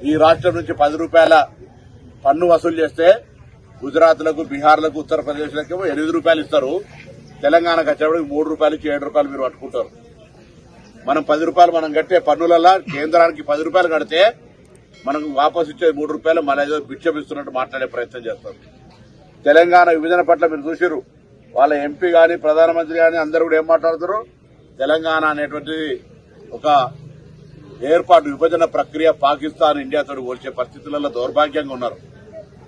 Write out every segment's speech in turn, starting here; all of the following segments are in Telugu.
ఈ రాష్ట్రం నుంచి 10 రూపాయల పన్ను వసూలు చేస్తే గుజరాత్లకు, బీహార్లకు, ఉత్తరప్రదేశ్లకు 8 రూపాయలు ఇస్తారు. తెలంగాణకు వచ్చేప్పటికి 3 రూపాయలు నుంచి 7 రూపాయలు మీరు పట్టుకుంటారు. మనం 10 రూపాయలు మనం కట్టే పన్నులలో కేంద్రానికి 10 రూపాయలు కడితే మనకు వాపసు ఇచ్చే 3 రూపాయలు మన ఏదో బిచ్చం ఇస్తున్నట్టు మాట్లాడే ప్రయత్నం చేస్తారు. తెలంగాణ విభజన పట్ల మీరు చూసిరు, వాళ్ళ ఎంపీ గాని ప్రధానమంత్రి గాని అందరూ కూడా ఏం మాట్లాడుతారు, తెలంగాణ అనేటువంటిది ఒక ఏర్పాటు విభజన ప్రక్రియ పాకిస్తాన్ ఇండియాతో పోల్చే పరిస్థితులలో దౌర్భాగ్యంగా ఉన్నారు.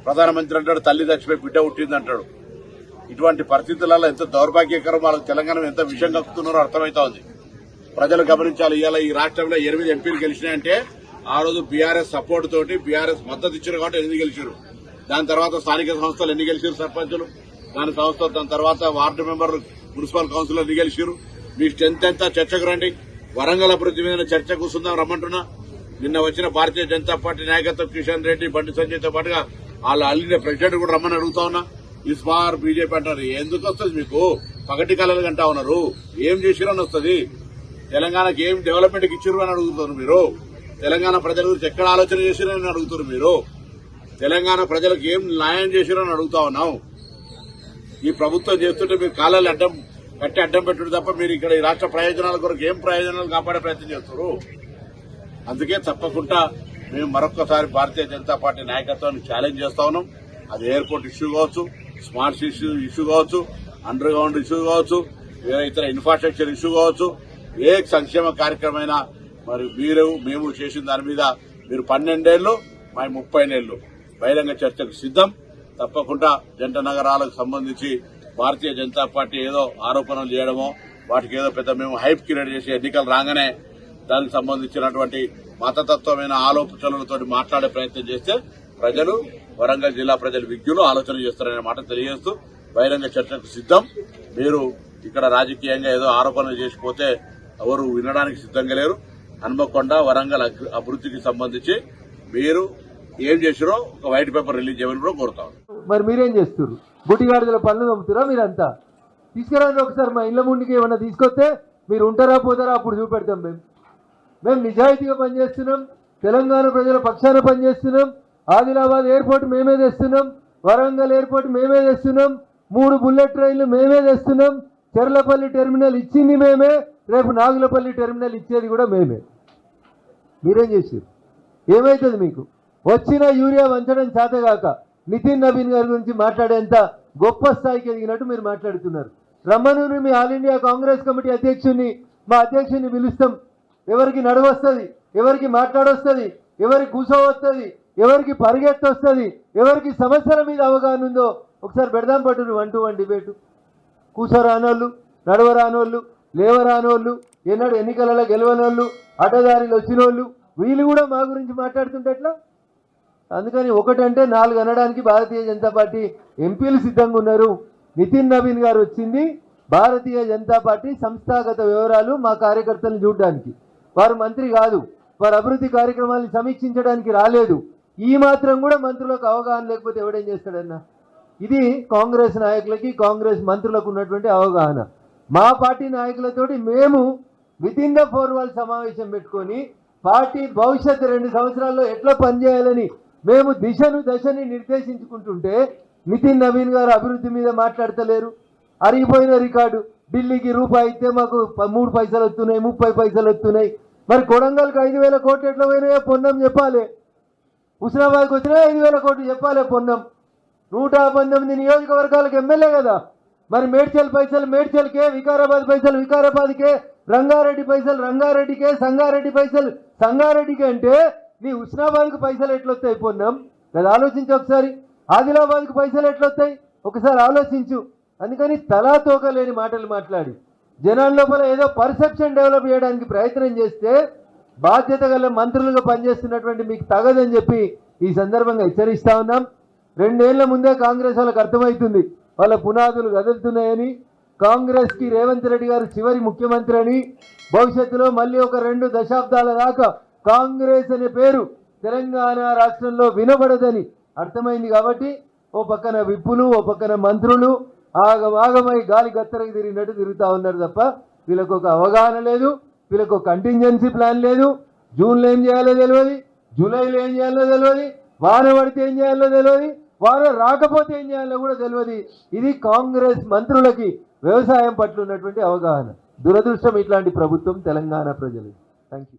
ప్రధానమంత్రి అంటాడు తల్లి చచ్చిపోయి బిడ్డ పుట్టిందంటాడు. ఇటువంటి పరిస్థితులలో ఎంత దౌర్భాగ్యకరం, వాళ్ళకి తెలంగాణ ఎంత విషయం కక్కుతున్నారో అర్థమైతా ఉంది. ప్రజలు గమనించాలి. ఇవాళ ఈ రాష్ట్రంలో 8 ఎంపీలు గెలిచినాయంటే ఆ రోజు బీఆర్ఎస్ సపోర్ట్ తోటి బీఆర్ఎస్ మద్దతు ఇచ్చారు కాబట్టి 8 గెలిచారు. దాని తర్వాత స్థానిక సంస్థలు ఎన్ని గెలిచారు, సర్పంచులు, దాని తర్వాత వార్డు మెంబర్లు, మున్సిపల్ కౌన్సిలర్ ఎన్ని గెలిచారు. మీ స్ట్రెంత్ ఎంత చర్చకు రండి. వరంగల్ అభివృద్ది మీద చర్చ కూర్చుందాం రమ్మంటున్నా. నిన్న వచ్చిన భారతీయ జనతా పార్టీ నాయకత్వం కిషన్ రెడ్డి, బండి సంజయ్తో పాటుగా వాళ్ళ అల్లిన ప్రెసిడెంట్ కూడా రమ్మని అడుగుతా ఉన్నా. ఇస్ బార్ బీజేపీ అంటారు. ఎందుకు వస్తుంది మీకు? పగటి కళలు గంటా ఉన్నారు. ఏం చేసిరని వస్తుంది? తెలంగాణకి ఏం డెవలప్మెంట్ ఇచ్చిరు అని అడుగుతున్నారు మీరు. తెలంగాణ ప్రజల గురించి ఎక్కడ ఆలోచన చేసిరని అడుగుతున్నారు మీరు. తెలంగాణ ప్రజలకు ఏం న్యాయం చేసిరని అడుగుతా ఉన్నాం. ఈ ప్రభుత్వం చేస్తుంటే మీరు కాలాలు అడ్డం పెట్టుడు తప్ప మీరు ఇక్కడ ఈ రాష్ట్ర ప్రయోజనాల కొరకు ఏం ప్రయోజనాలు కాపాడే ప్రయత్నం చేస్తున్నారు. అందుకే తప్పకుండా మేము మరొక్కసారి భారతీయ జనతా పార్టీ నాయకత్వాన్ని ఛాలెంజ్ చేస్తా ఉన్నాం. అది ఎయిర్పోర్ట్ ఇష్యూ కావచ్చు, స్మార్ట్ సిటీ ఇష్యూ కావచ్చు, అండర్ గ్రౌండ్ ఇష్యూ కావచ్చు, వేరే ఇతర ఇన్ఫ్రాస్ట్రక్చర్ ఇష్యూ కావచ్చు, ఏ సంక్షేమ కార్యక్రమమైనా మరి మేము చేసిన దాని మీద మీరు 12 ఏళ్లు, మా 30 ఏళ్లు బహిరంగ చర్చకు సిద్దం. తప్పకుండా జంట నగరాలకు సంబంధించి భారతీయ జనతా పార్టీ ఏదో ఆరోపణలు చేయడమో, వాటికి ఏదో పెద్ద మేము హైప్ క్రియేట్ చేసి ఎన్నికలు రాగానే దానికి సంబంధించినటువంటి మతతత్వమైన ఆలోచనలతో మాట్లాడే ప్రయత్నం చేస్తే ప్రజలు, వరంగల్ జిల్లా ప్రజలు విజ్ఞులు ఆలోచన చేస్తారనే మాట తెలియజేస్తూ బహిరంగ చర్చకు సిద్దం. మీరు ఇక్కడ రాజకీయంగా ఏదో ఆరోపణలు చేసిపోతే ఎవరు వినడానికి సిద్దంగా లేరు. హన్మకొండ, వరంగల్ అభివృద్ధికి సంబంధించి మీరు ఏం చేసిరో ఒక వైట్ పేపర్ రిలీజ్ చేయమని కూడా కోరుతాం. మరి మీరేం చేస్తున్నారు? గుడ్డిగాడిదల పనులు నమ్ముతారా? మీరంతా తీసుకురండి ఒకసారి. మా ఇళ్ల ముందుకి ఏమన్నా తీసుకొస్తే మీరు ఉంటారా పోతారా అప్పుడు చూపెడతాం. మేము నిజాయితీగా పనిచేస్తున్నాం. తెలంగాణ ప్రజల పక్షాన పనిచేస్తున్నాం. ఆదిలాబాద్ ఎయిర్పోర్ట్ మేమే తెస్తున్నాం. వరంగల్ ఎయిర్పోర్ట్ మేమే తెస్తున్నాం. 3 బుల్లెట్ ట్రైన్లు మేమే తెస్తున్నాం. చెర్లపల్లి టెర్మినల్ ఇచ్చింది మేమే. రేపు నాగులపల్లి టెర్మినల్ ఇచ్చేది కూడా మేమే. మీరేం చేశారు? ఏమవుతుంది మీకు? వచ్చిన యూరియా వంచడం చేతగాక నితిన్ నవీన్ గారి గురించి మాట్లాడేంత గొప్ప స్థాయికి ఎదిగినట్టు మీరు మాట్లాడుతున్నారు. రమ్మను me all India Congress committee అధ్యక్షుడిని, మా అధ్యక్షుడిని పిలుస్తాం. ఎవరికి నడవస్తుంది, ఎవరికి మాట్లాడొస్తుంది, ఎవరికి కూసోవస్తుంది, ఎవరికి పరిగెత్తొస్తుంది, ఎవరికి సమస్యల మీద అవగాహన ఉందో ఒకసారి పెడదాం పట్టు 1-to-1 డిబేటు. కూసోరానోళ్ళు, నడవరానోళ్ళు, లేవరానోళ్ళు, ఎన్నడూ ఎన్నికలలో గెలవనోళ్ళు, అడ్డదారిలో వచ్చినోళ్ళు, వీళ్ళు కూడా మా గురించి మాట్లాడుతుంటే ఎట్లా? అందుకని ఒకటంటే 4 అనడానికి భారతీయ జనతా పార్టీ ఎంపీలు సిద్ధంగా ఉన్నారు. నితిన్ నవీన్ గారు వచ్చింది భారతీయ జనతా పార్టీ సంస్థాగత వివరాలు మా కార్యకర్తలను చూడడానికి. వారు మంత్రి కాదు, వారు అభివృద్ధి కార్యక్రమాలను సమీక్షించడానికి రాలేదు. ఈ మాత్రం కూడా మంత్రులకు అవగాహన లేకపోతే ఎవడేం చేస్తాడన్నా? ఇది కాంగ్రెస్ నాయకులకి, కాంగ్రెస్ మంత్రులకు ఉన్నటువంటి అవగాహన. మా పార్టీ నాయకులతోటి మేము వితిన్ ద 4 వాల్ సమావేశం పెట్టుకొని పార్టీ భవిష్యత్తు 2 సంవత్సరాల్లో ఎట్లా పనిచేయాలని మేము దశని నిర్దేశించుకుంటుంటే నితిన్ నవీన్ గారు అభివృద్ధి మీద మాట్లాడతలేరు. అరిగిపోయిన రికార్డు. ఢిల్లీకి రూపాయి ఇస్తే మాకు 3 పైసలు వస్తున్నాయి, 30 పైసలు వస్తున్నాయి. మరి కొడంగల్కి 5,000 కోట్లు ఎట్లా పోయినాయో పొన్నం చెప్పాలి. హుస్నాబాద్కి వచ్చినా 5,000 కోట్లు చెప్పాలి పొన్నం. 119 నియోజకవర్గాలకు ఎమ్మెల్యే కదా. మరి మేడ్చల్ పైసలు మేడ్చల్కే, వికారాబాద్ పైసలు వికారాబాద్కే, రంగారెడ్డి పైసలు రంగారెడ్డికే, సంగారెడ్డి పైసలు సంగారెడ్డికే అంటే నీ హుస్నాబాద్కు పైసలు ఎట్లొస్తాయి పొన్నం? అది ఆలోచించు ఒకసారి. ఆదిలాబాద్కు పైసలు ఎట్లొస్తాయి ఒకసారి ఆలోచించు. అందుకని తలా తోకలేని మాటలు మాట్లాడి జనాల లోపల ఏదో పర్సెప్షన్ డెవలప్ చేయడానికి ప్రయత్నం చేస్తే బాధ్యత గల మంత్రులుగా పనిచేస్తున్నటువంటి మీకు తగదని చెప్పి ఈ సందర్భంగా హెచ్చరిస్తా ఉన్నాం. 2 ఏళ్ల ముందే కాంగ్రెస్ వాళ్ళకి అర్థమవుతుంది వాళ్ళ పునాదులు కదులుతున్నాయని. కాంగ్రెస్కి రేవంత్ రెడ్డి గారు చివరి ముఖ్యమంత్రి అని, భవిష్యత్తులో మళ్ళీ ఒక 2 దశాబ్దాల దాకా కాంగ్రెస్ అనే పేరు తెలంగాణ రాష్ట్రంలో వినబడదని అర్థమైంది. కాబట్టి ఓ పక్కన విప్పులు, ఓ పక్కన మంత్రులు ఆగమై గాలి గత్తరకు తిరిగినట్టు తిరుగుతూ ఉన్నారు తప్ప వీళ్ళకు ఒక అవగాహన లేదు, వీళ్ళకు కంటింజెన్సీ ప్లాన్ లేదు. జూన్లో ఏం చేయాలో తెలియదు, జూలైలో ఏం చేయాలో తెలియదు, వాన పడితే ఏం చేయాలో తెలియదు, వాన రాకపోతే ఏం చేయాలో కూడా తెలియదు. ఇది కాంగ్రెస్ మంత్రులకి వ్యవసాయం పట్ల ఉన్నటువంటి అవగాహన. దురదృష్టం ఇట్లాంటి ప్రభుత్వం తెలంగాణ ప్రజలు. Thank you.